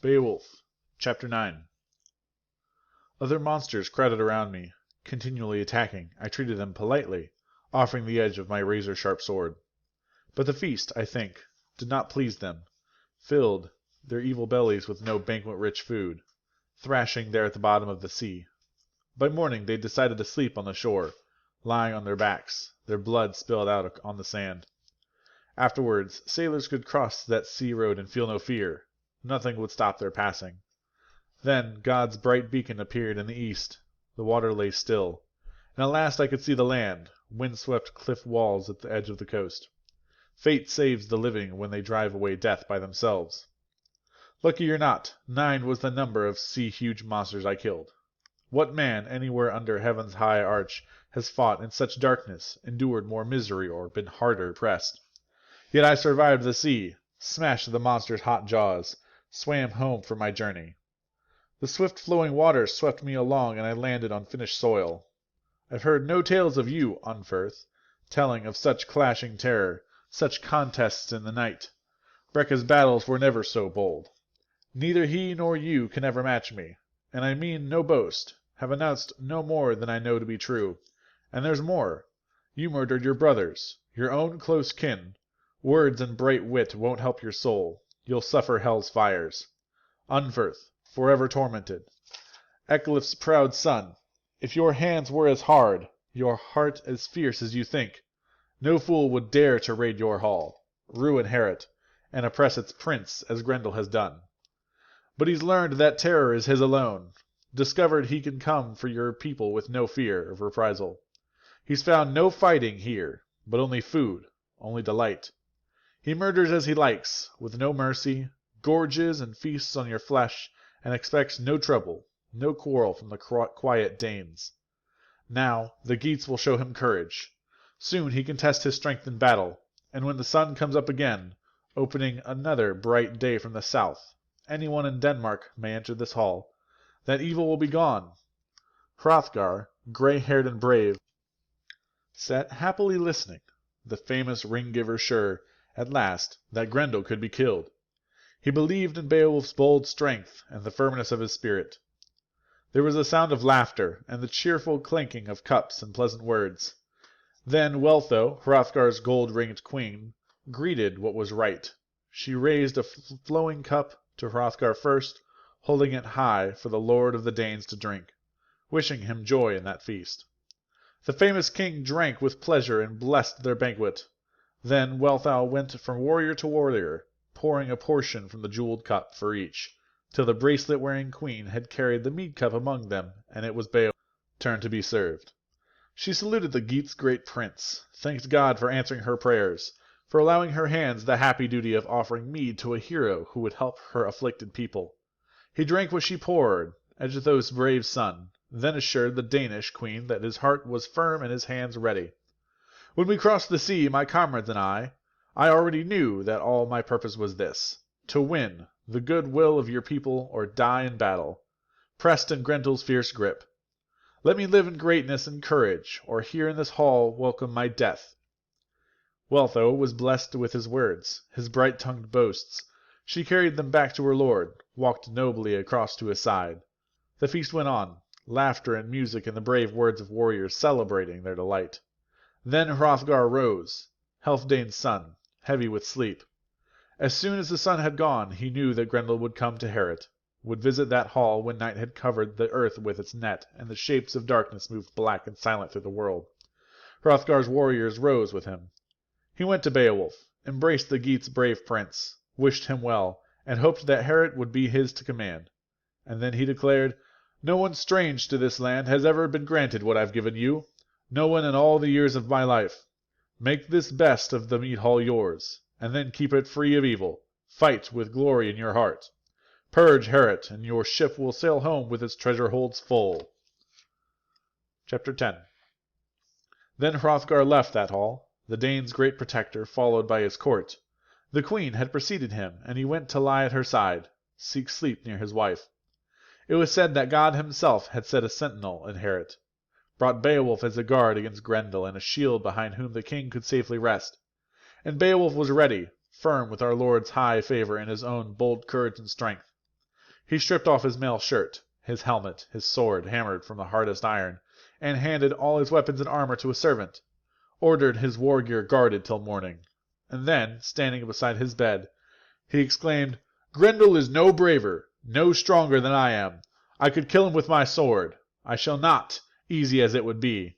Beowulf, Chapter 9. Other monsters crowded around me, continually attacking. I treated them politely, offering the edge of my razor-sharp sword. But the feast, I think, did not please them, filled their evil bellies with no banquet-rich food, thrashing there at the bottom of the sea. By morning they decided to sleep on the shore, lying on their backs, their blood spilled out on the sand. Afterwards, sailors could cross that sea road and feel no fear. Nothing would stop their passing. Then God's bright beacon appeared in the east. The water lay still, and at last I could see the land, wind-swept cliff walls at the edge of the coast. Fate saves the living when they drive away death by themselves. Lucky or not, 9 was the number of sea-huge monsters I killed. What man anywhere under heaven's high arch has fought in such darkness, endured more misery, or been harder pressed? Yet I survived the sea, smashed the monster's hot jaws, swam home from my journey. The swift-flowing waters swept me along, and I landed on finished soil. I've heard no tales of you, Unferth, telling of such clashing terror, such contests in the night. Brecca's battles were never so bold. Neither he nor you can ever match me, and I mean no boast, have announced no more than I know to be true. And there's more. You murdered your brothers, your own close kin. Words and bright wit won't help your soul. You'll suffer hell's fires. Unferth, forever tormented. Ecglif's proud son, if your hands were as hard, your heart as fierce as you think, no fool would dare to raid your hall, ruin Heorot, and oppress its prince as Grendel has done. But he's learned that terror is his alone, discovered he can come for your people with no fear of reprisal. He's found no fighting here, but only food, only delight. He murders as he likes, with no mercy, gorges and feasts on your flesh, and expects no trouble, no quarrel from the quiet Danes. Now the Geats will show him courage. Soon he can test his strength in battle, and when the sun comes up again, opening another bright day from the south, anyone in Denmark may enter this hall. That evil will be gone. Hrothgar, grey-haired and brave, sat happily listening, the famous ring-giver sure, at last, that Grendel could be killed. He believed in Beowulf's bold strength and the firmness of his spirit. There was a sound of laughter, and the cheerful clinking of cups and pleasant words. Then Wealhtheow, Hrothgar's gold-ringed queen, greeted what was right. She raised a flowing cup to Hrothgar first, holding it high for the lord of the Danes to drink, wishing him joy in that feast. The famous king drank with pleasure and blessed their banquet. Then Wealhtheow went from warrior to warrior, pouring a portion from the jeweled cup for each, till the bracelet-wearing queen had carried the mead-cup among them, and it was Beowulf's turn to be served. She saluted the Geats' great prince, thanked God for answering her prayers, for allowing her hands the happy duty of offering mead to a hero who would help her afflicted people. He drank what she poured, Ecglif's brave son, then assured the Danish queen that his heart was firm and his hands ready. When we crossed the sea, my comrades and I already knew that all my purpose was this, to win the good will of your people or die in battle, pressed in Grendel's fierce grip. Let me live in greatness and courage, or here in this hall welcome my death. Wealhtheow was blessed with his words, his bright-tongued boasts. She carried them back to her lord, walked nobly across to his side. The feast went on, laughter and music and the brave words of warriors celebrating their delight. Then Hrothgar rose, Healfdene's son, heavy with sleep. As soon as the sun had gone, he knew that Grendel would come to Heorot, would visit that hall when night had covered the earth with its net, and the shapes of darkness moved black and silent through the world. Hrothgar's warriors rose with him. He went to Beowulf, embraced the Geats' brave prince, wished him well, and hoped that Heorot would be his to command. And then he declared, "No one strange to this land has ever been granted what I've given you. No one in all the years of my life. Make this best of the mead hall yours, and then keep it free of evil. Fight with glory in your heart. Purge Heorot, and your ship will sail home with its treasure holds full." Chapter 10. Then Hrothgar left that hall, the Danes' great protector, followed by his court. The queen had preceded him, and he went to lie at her side, seek sleep near his wife. It was said that God himself had set a sentinel in Heorot, brought Beowulf as a guard against Grendel, and a shield behind whom the king could safely rest. And Beowulf was ready, firm with our Lord's high favour and his own bold courage and strength. He stripped off his mail shirt, his helmet, his sword hammered from the hardest iron, and handed all his weapons and armor to a servant, ordered his war gear guarded till morning. And then, standing beside his bed, he exclaimed, "Grendel is no braver, no stronger than I am. I could kill him with my sword. I shall not, easy as it would be.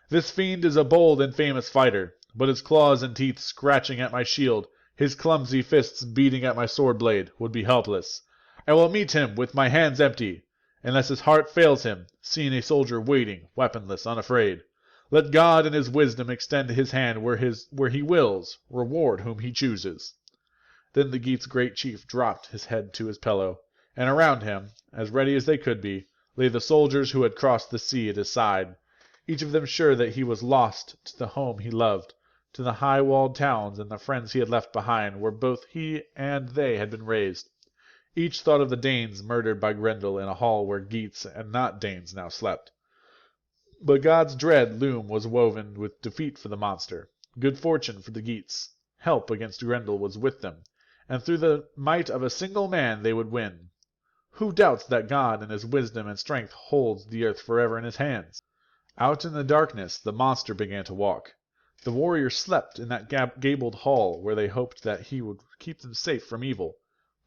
This fiend is a bold and famous fighter, but his claws and teeth scratching at my shield, his clumsy fists beating at my sword blade, would be helpless. I will meet him with my hands empty, unless his heart fails him, seeing a soldier waiting, weaponless, unafraid. Let God in his wisdom extend his hand where he wills, reward whom he chooses." Then the Geats' great chief dropped his head to his pillow, and around him, as ready as they could be, lay the soldiers who had crossed the sea at his side, each of them sure that he was lost to the home he loved, to the high-walled towns and the friends he had left behind, where both he and they had been raised. Each thought of the Danes murdered by Grendel in a hall where Geats and not Danes now slept. But God's dread loom was woven with defeat for the monster, good fortune for the Geats. Help against Grendel was with them, and through the might of a single man they would win. Who doubts that God in his wisdom and strength holds the earth forever in his hands? Out in the darkness the monster began to walk. The warriors slept in that gabled hall where they hoped that he would keep them safe from evil,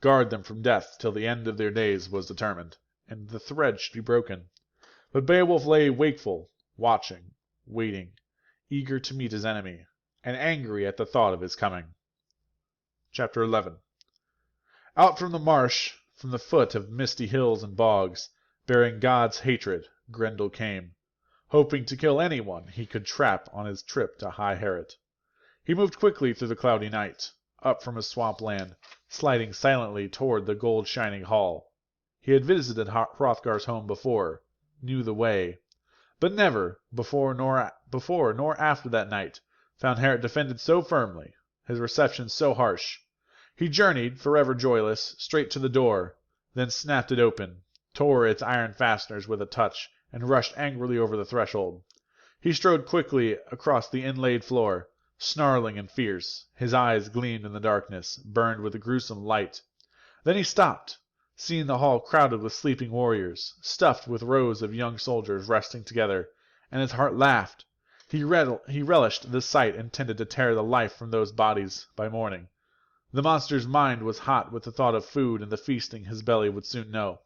guard them from death till the end of their days was determined, and the thread should be broken. But Beowulf lay wakeful, watching, waiting, eager to meet his enemy, and angry at the thought of his coming. Chapter 11. Out from the marsh, from the foot of misty hills and bogs, bearing God's hatred, Grendel came, hoping to kill anyone he could trap on his trip to High Heorot. He moved quickly through the cloudy night, up from his swamp land, sliding silently toward the gold-shining hall. He had visited Hrothgar's home before, knew the way, but never, before nor after that night, found Heorot defended so firmly, his reception so harsh. He journeyed, forever joyless, straight to the door, then snapped it open, tore its iron fasteners with a touch, and rushed angrily over the threshold. He strode quickly across the inlaid floor, snarling and fierce. His eyes gleamed in the darkness, burned with a gruesome light. Then he stopped, seeing the hall crowded with sleeping warriors, stuffed with rows of young soldiers resting together, and his heart laughed. He relished the sight, intended to tear the life from those bodies by morning. The monster's mind was hot with the thought of food and the feasting his belly would soon know.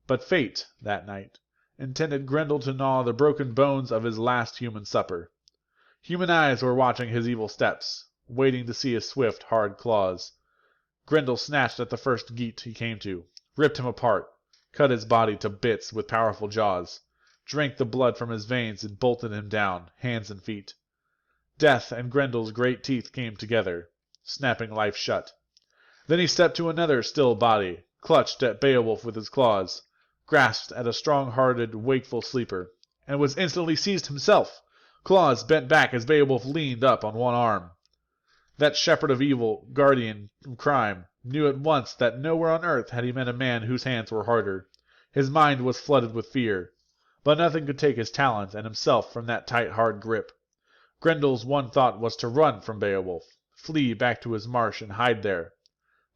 But fate, that night, intended Grendel to gnaw the broken bones of his last human supper. Human eyes were watching his evil steps, waiting to see his swift, hard claws. Grendel snatched at the first Geat he came to, ripped him apart, cut his body to bits with powerful jaws, drank the blood from his veins and bolted him down, hands and feet. Death and Grendel's great teeth came together, snapping life shut. Then he stepped to another still body, clutched at Beowulf with his claws, grasped at a strong-hearted, wakeful sleeper, and was instantly seized himself, claws bent back as Beowulf leaned up on one arm. That shepherd of evil, guardian of crime, knew at once that nowhere on earth had he met a man whose hands were harder. His mind was flooded with fear, but nothing could take his talent and himself from that tight, hard grip. Grendel's one thought was to run from Beowulf, flee back to his marsh and hide there.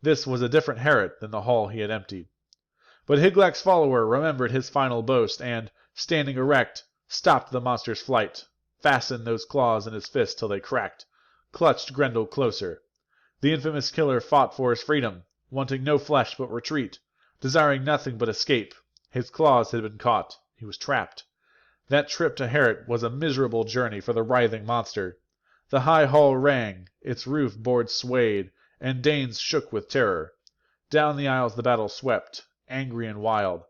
This was a different Heorot than the hall he had emptied. But Hygelac's follower remembered his final boast and, standing erect, stopped the monster's flight, fastened those claws in his fists till they cracked, clutched Grendel closer. The infamous killer fought for his freedom, wanting no flesh but retreat, desiring nothing but escape. His claws had been caught. He was trapped. That trip to Heorot was a miserable journey for the writhing monster. The high hall rang, its roof boards swayed, and Danes shook with terror. Down the aisles the battle swept, angry and wild.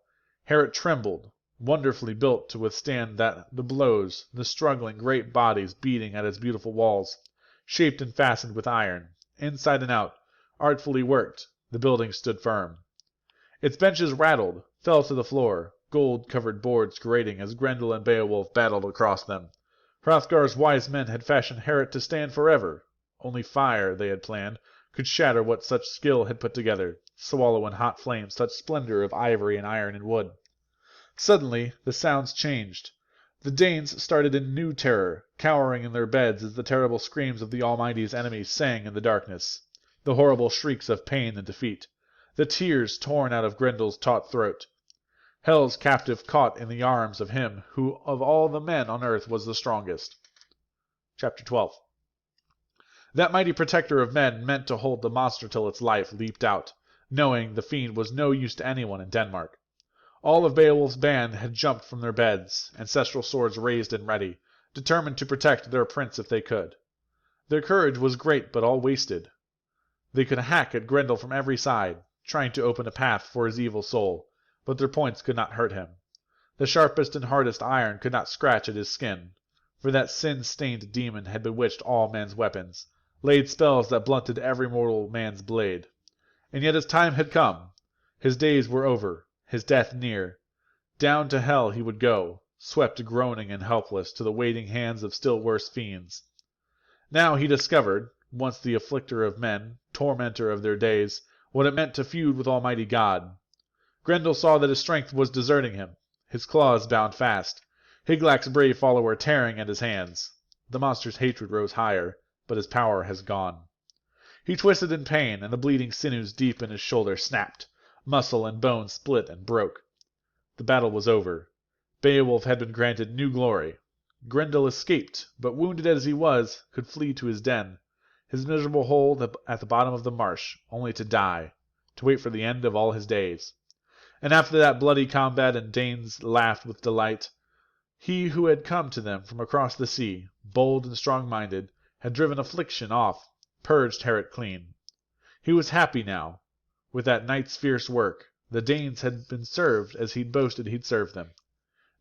Heorot trembled, wonderfully built to withstand the blows, the struggling great bodies beating at its beautiful walls, shaped and fastened with iron, inside and out, artfully worked. The building stood firm. Its benches rattled, fell to the floor, gold-covered boards grating as Grendel and Beowulf battled across them. Hrothgar's wise men had fashioned Heorot to stand forever. Only fire, they had planned, could shatter what such skill had put together, swallow in hot flames such splendor of ivory and iron and wood. Suddenly the sounds changed. The Danes started in new terror, cowering in their beds as the terrible screams of the Almighty's enemies sang in the darkness, the horrible shrieks of pain and defeat. the tears torn out of Grendel's taut throat. Hel's captive caught in the arms of him who of all the men on earth was the strongest. Chapter 12. That mighty protector of men meant to hold the monster till its life leaped out, knowing the fiend was no use to anyone in Denmark. All of Beowulf's band had jumped from their beds, ancestral swords raised and ready, determined to protect their prince if they could. Their courage was great but all wasted. They could hack at Grendel from every side, trying to open a path for his evil soul, but their points could not hurt him. The sharpest and hardest iron could not scratch at his skin, for that sin-stained demon had bewitched all men's weapons, laid spells that blunted every mortal man's blade. And yet his time had come. His days were over, his death near. Down to hell he would go, swept groaning and helpless to the waiting hands of still worse fiends. Now he discovered, once the afflicter of men, tormentor of their days, what it meant to feud with Almighty God. Grendel saw that his strength was deserting him, his claws bound fast, Hygelac's brave follower tearing at his hands. The monster's hatred rose higher, but his power has gone. He twisted in pain, and the bleeding sinews deep in his shoulder snapped. Muscle and bone split and broke. The battle was over. Beowulf had been granted new glory. Grendel escaped, but wounded as he was, could flee to his den, his miserable hole at the bottom of the marsh, only to die, to wait for the end of all his days. And after that bloody combat and Danes laughed with delight, he who had come to them from across the sea, bold and strong-minded, had driven affliction off, purged Heorot clean. He was happy now. With that night's fierce work, the Danes had been served as he'd boasted he'd served them.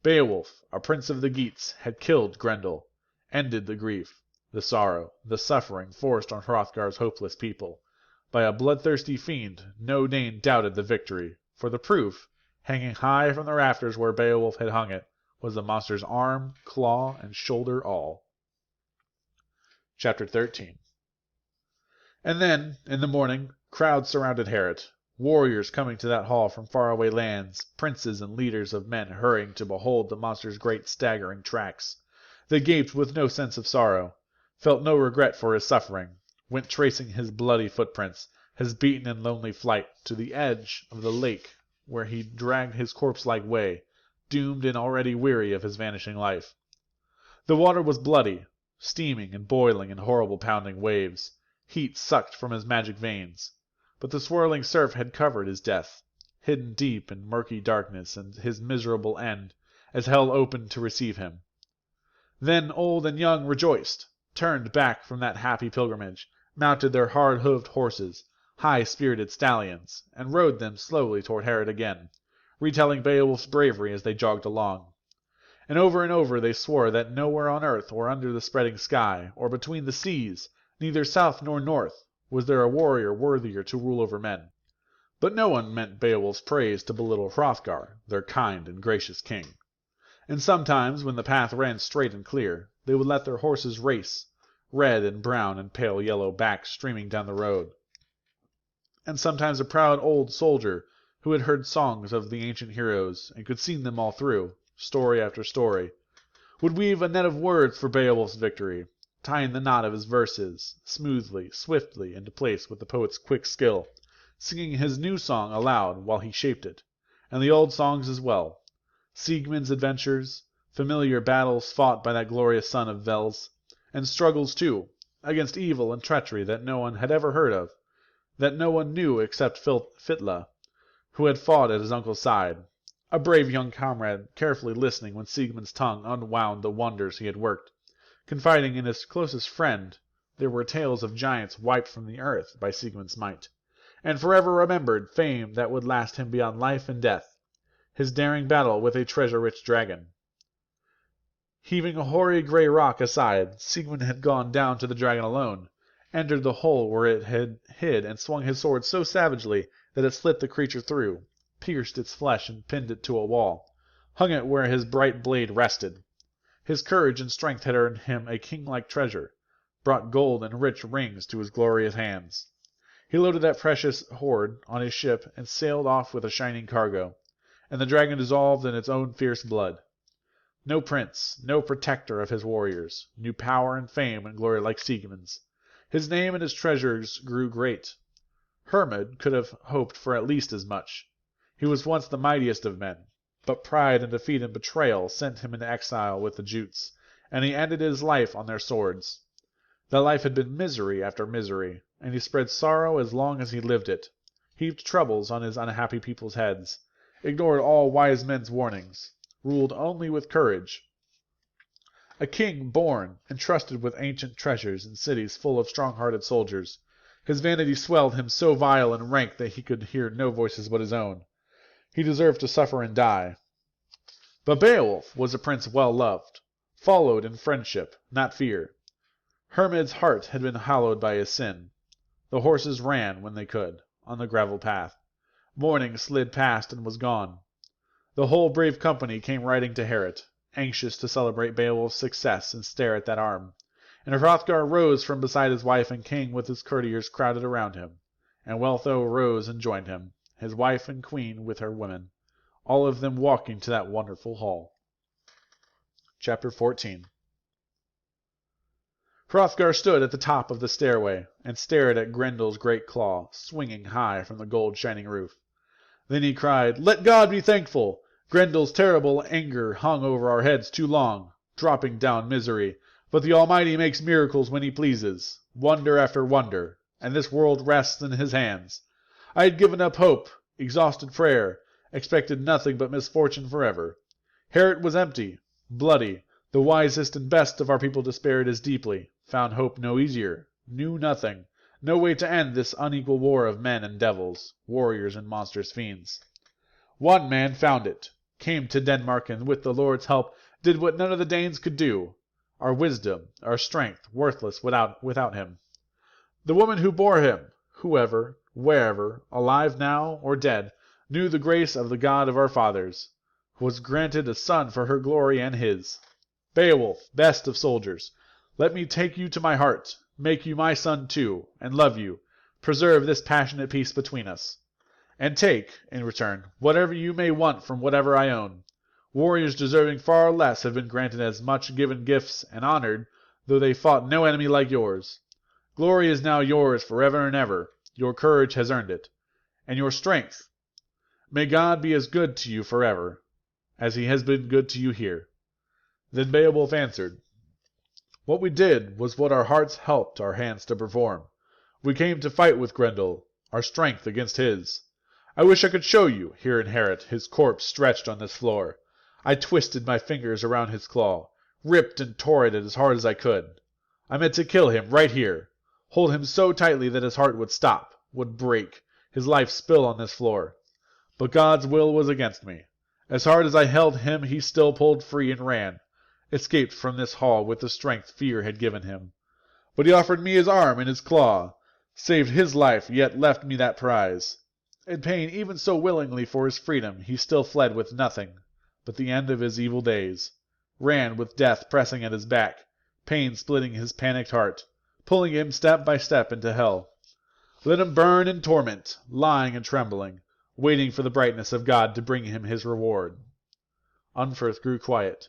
Beowulf, a prince of the Geats, had killed Grendel, ended the grief, the sorrow, the suffering forced on Hrothgar's hopeless people. By a bloodthirsty fiend, no Dane doubted the victory, for the proof, hanging high from the rafters where Beowulf had hung it, was the monster's arm, claw, and shoulder all. Chapter 13. And then, in the morning, crowds surrounded Heorot, warriors coming to that hall from faraway lands, princes and leaders of men hurrying to behold the monster's great staggering tracks. They gaped with no sense of sorrow, felt no regret for his suffering, went tracing his bloody footprints, his beaten and lonely flight, to the edge of the lake where he dragged his corpse-like way, doomed and already weary of his vanishing life. The water was bloody, steaming and boiling in horrible pounding waves, heat sucked from his magic veins. But the swirling surf had covered his death, hidden deep in murky darkness, and his miserable end, as hell opened to receive him. Then old and young rejoiced, turned back from that happy pilgrimage, mounted their hard-hoofed horses, high-spirited stallions, and rode them slowly toward Heorot again, retelling Beowulf's bravery as they jogged along. And over they swore that nowhere on earth or under the spreading sky, or between the seas, neither south nor north, was there a warrior worthier to rule over men. But no one meant Beowulf's praise to belittle Hrothgar, their kind and gracious king. And sometimes, when the path ran straight and clear, they would let their horses race, red and brown and pale yellow backs streaming down the road. And sometimes a proud old soldier, who had heard songs of the ancient heroes, and could sing them all through, story after story, would weave a net of words for Beowulf's victory, tying the knot of his verses, smoothly, swiftly, into place with the poet's quick skill, singing his new song aloud while he shaped it, and the old songs as well, Siegmund's adventures, familiar battles fought by that glorious son of Wels, and struggles, too, against evil and treachery that no one had ever heard of, that no one knew except Fitla, who had fought at his uncle's side, a brave young comrade carefully listening when Siegmund's tongue unwound the wonders he had worked. Confiding in his closest friend, there were tales of giants wiped from the earth by Siegmund's might, and forever remembered fame that would last him beyond life and death, his daring battle with a treasure-rich dragon. Heaving a hoary grey rock aside, Siegmund had gone down to the dragon alone, entered the hole where it had hid, and swung his sword so savagely that it slit the creature through, pierced its flesh and pinned it to a wall, hung it where his bright blade rested. His courage and strength had earned him a king-like treasure, brought gold and rich rings to his glorious hands. He loaded that precious hoard on his ship and sailed off with a shining cargo, and the dragon dissolved in its own fierce blood. No prince, no protector of his warriors, knew power and fame and glory like Siegmund's. His name and his treasures grew great. Hermod could have hoped for at least as much. He was once the mightiest of men, but pride and defeat and betrayal sent him into exile with the Jutes, and he ended his life on their swords. That life had been misery after misery, and he spread sorrow as long as he lived it, heaped troubles on his unhappy people's heads, ignored all wise men's warnings, ruled only with courage. A king born, entrusted with ancient treasures in cities full of strong-hearted soldiers, his vanity swelled him so vile and rank that he could hear no voices but his own. He deserved to suffer and die. But Beowulf was a prince well loved, followed in friendship, not fear. Hermod's heart had been hallowed by his sin. The horses ran, when they could, on the gravel path. Morning slid past and was gone. The whole brave company came riding to Heorot, anxious to celebrate Beowulf's success and stare at that arm. And Hrothgar rose from beside his wife and king with his courtiers crowded around him. And Wealhtheow rose and joined him, his wife and queen with her women, all of them walking to that wonderful hall. Chapter 14. Hrothgar stood at the top of the stairway and stared at Grendel's great claw, swinging high from the gold-shining roof. Then he cried, "Let God be thankful! Grendel's terrible anger hung over our heads too long, dropping down misery. But the Almighty makes miracles when he pleases, wonder after wonder, and this world rests in his hands. I had given up hope, exhausted prayer, expected nothing but misfortune forever. Heorot was empty, bloody. The wisest and best of our people despaired as deeply, found hope no easier, knew nothing, no way to end this unequal war of men and devils, warriors and monstrous fiends. One man found it, came to Denmark, and with the Lord's help did what none of the Danes could do. Our wisdom, our strength, worthless without him. The woman who bore him, whoever, wherever, alive now or dead, knew the grace of the God of our fathers, was granted a son for her glory and his. Beowulf, best of soldiers, let me take you to my heart, make you my son too, and love you, preserve this passionate peace between us. And take, in return, whatever you may want from whatever I own. Warriors deserving far less have been granted as much given gifts and honored, though they fought no enemy like yours. Glory is now yours forever and ever. Your courage has earned it. And your strength. May God be as good to you forever, as he has been good to you here." Then Beowulf answered, "What we did was what our hearts helped our hands to perform. We came to fight with Grendel, our strength against his. I wish I could show you, here in Heorot, his corpse stretched on this floor. I twisted my fingers around his claw, ripped and tore at it as hard as I could. I meant to kill him right here, hold him so tightly that his heart would stop, would break, his life spill on this floor. But God's will was against me. As hard as I held him, he still pulled free and ran, escaped from this hall with the strength fear had given him. But he offered me his arm and his claw, saved his life, yet left me that prize. In pain even so willingly for his freedom, he still fled with nothing but the end of his evil days, ran with death pressing at his back, pain splitting his panicked heart, pulling him step by step into hell. Let him burn in torment, lying and trembling, waiting for the brightness of God to bring him his reward." Unferth grew quiet,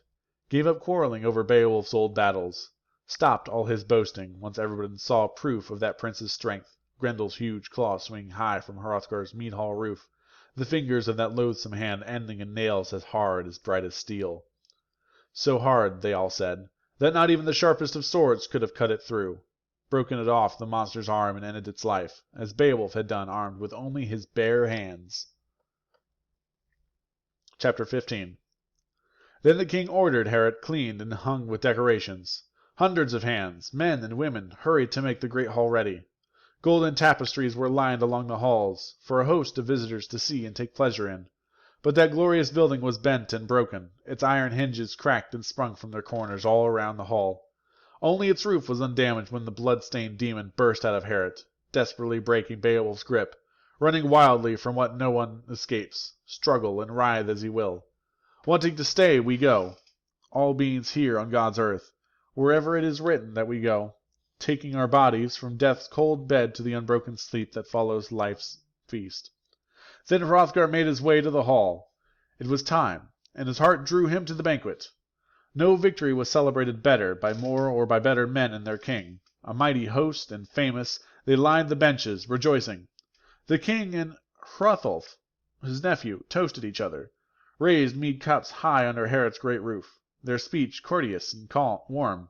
gave up quarreling over Beowulf's old battles, stopped all his boasting once everyone saw proof of that prince's strength, Grendel's huge claw swinging high from Hrothgar's mead hall roof, the fingers of that loathsome hand ending in nails as hard as bright as steel. So hard, they all said, that not even the sharpest of swords could have cut it through, broken it off the monster's arm and ended its life, as Beowulf had done armed with only his bare hands. Chapter 15. Then the king ordered Heorot cleaned and hung with decorations. Hundreds of hands, men and women, hurried to make the great hall ready. Golden tapestries were lined along the halls, for a host of visitors to see and take pleasure in. But that glorious building was bent and broken, its iron hinges cracked and sprung from their corners all around the hall. Only its roof was undamaged when the blood-stained demon burst out of Heorot, desperately breaking Beowulf's grip, running wildly from what no one escapes, struggle and writhe as he will. Wanting to stay, we go, all beings here on God's earth, wherever it is written that we go, taking our bodies from death's cold bed to the unbroken sleep that follows life's feast. Then Hrothgar made his way to the hall. It was time, and his heart drew him to the banquet. No victory was celebrated better by more or by better men and their king. A mighty host and famous, they lined the benches, rejoicing. The king and Hrothulf, his nephew, toasted each other, raised mead cups high under Herod's great roof, their speech courteous and warm.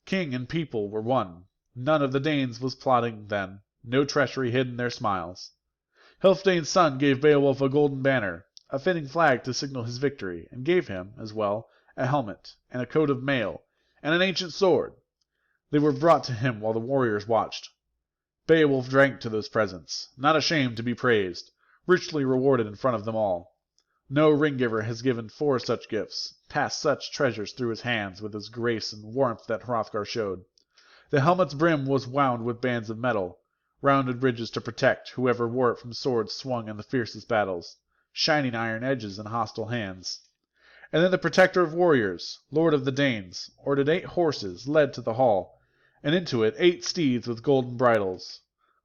King and people were one. None of the Danes was plotting then, no treachery hid in their smiles. Healfdene's son gave Beowulf a golden banner, a fitting flag to signal his victory, and gave him, as well, a helmet, and a coat of mail, and an ancient sword. They were brought to him while the warriors watched. Beowulf drank to those presents, not ashamed to be praised, richly rewarded in front of them all. No ring-giver has given 4 such gifts, passed such treasures through his hands with his grace and warmth that Hrothgar showed. The helmet's brim was wound with bands of metal, rounded ridges to protect whoever wore it from swords swung in the fiercest battles, shining iron edges in hostile hands. And then the protector of warriors, lord of the Danes, ordered 8 horses led to the hall, and into it 8 steeds with golden bridles.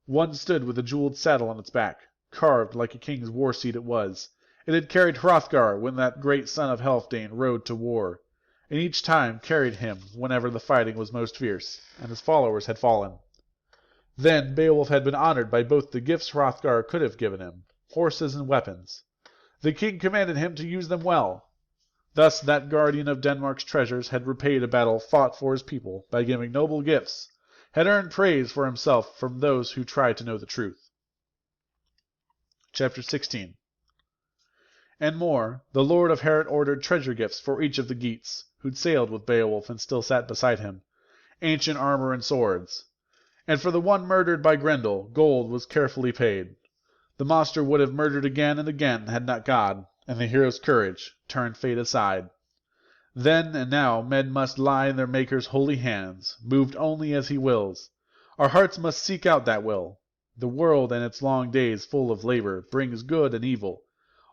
One stood with a jeweled saddle on its back, carved like a king's war-steed it was. It had carried Hrothgar when that great son of Healfdene rode to war, and each time carried him whenever the fighting was most fierce, and his followers had fallen. Then Beowulf had been honored by both the gifts Hrothgar could have given him, horses and weapons. The king commanded him to use them well. Thus that guardian of Denmark's treasures had repaid a battle fought for his people by giving noble gifts, had earned praise for himself from those who tried to know the truth. Chapter 16. And more, the lord of Herod ordered treasure gifts for each of the Geats, who'd sailed with Beowulf and still sat beside him, ancient armor and swords. And for the one murdered by Grendel, gold was carefully paid. The monster would have murdered again and again had not God, and the hero's courage, turned fate aside. Then and now men must lie in their Maker's holy hands, moved only as he wills. Our hearts must seek out that will. The world and its long days full of labor brings good and evil.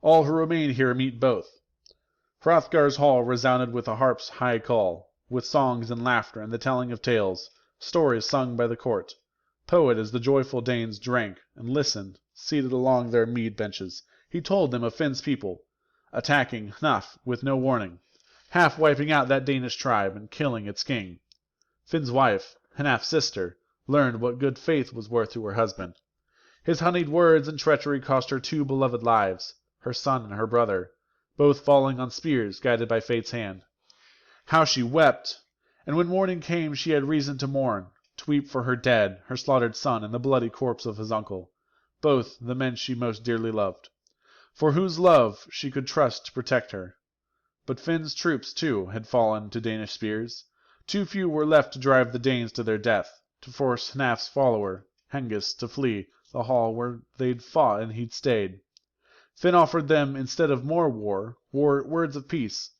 All who remain here meet both. Hrothgar's hall resounded with a harp's high call, with songs and laughter and the telling of tales, stories sung by the court. Poet as the joyful Danes drank and listened, seated along their mead benches, he told them of Finn's people, attacking Hnaf with no warning, half wiping out that Danish tribe and killing its king. Finn's wife, Hnaf's sister, learned what good faith was worth to her husband. His honeyed words and treachery cost her 2 beloved lives, her son and her brother, both falling on spears guided by fate's hand. How she wept! And when morning came she had reason to mourn, to weep for her dead, her slaughtered son, and the bloody corpse of his uncle, both the men she most dearly loved, for whose love she could trust to protect her. But Finn's troops, too, had fallen to Danish spears. Too few were left to drive the Danes to their death, to force Hnaf's follower, Hengist, to flee the hall where they'd fought and he'd stayed. Finn offered them, instead of more war, words of peace.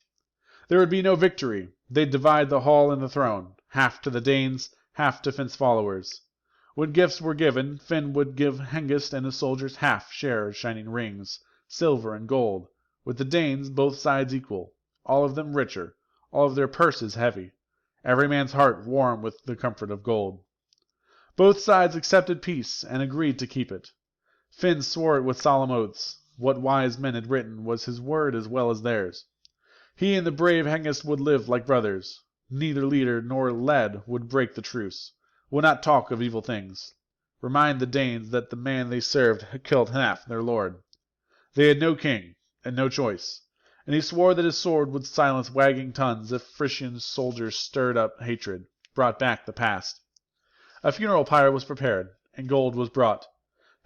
There would be no victory. They'd divide the hall and the throne, half to the Danes, half to Finn's followers. When gifts were given, Finn would give Hengist and his soldiers half share of shining rings, silver and gold, with the Danes both sides equal, all of them richer, all of their purses heavy, every man's heart warm with the comfort of gold. Both sides accepted peace and agreed to keep it. Finn swore it with solemn oaths. What wise men had written was his word as well as theirs. He and the brave Hengist would live like brothers. Neither leader nor led would break the truce, would not talk of evil things, remind the Danes that the man they served had killed Hnaf, their lord. They had no king, and no choice, and he swore that his sword would silence wagging tongues if Frisian soldiers stirred up hatred, brought back the past. A funeral pyre was prepared, and gold was brought.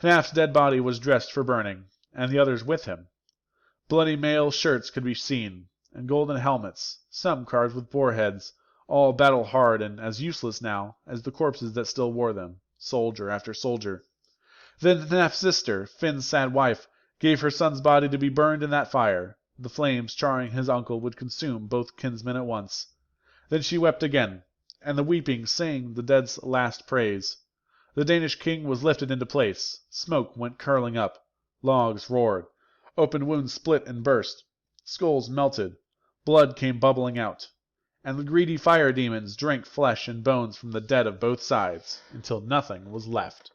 Hnaf's dead body was dressed for burning, and the others with him. Bloody mail shirts could be seen, and golden helmets, some carved with boar heads, all battle-hard and as useless now as the corpses that still wore them, soldier after soldier. Then Hnaf's sister, Finn's sad wife, gave her son's body to be burned in that fire. The flames charring his uncle would consume both kinsmen at once. Then she wept again, and the weeping sang the dead's last praise. The Danish king was lifted into place. Smoke went curling up. Logs roared. Open wounds split and burst. Skulls melted. Blood came bubbling out. And the greedy fire demons drank flesh and bones from the dead of both sides, until nothing was left.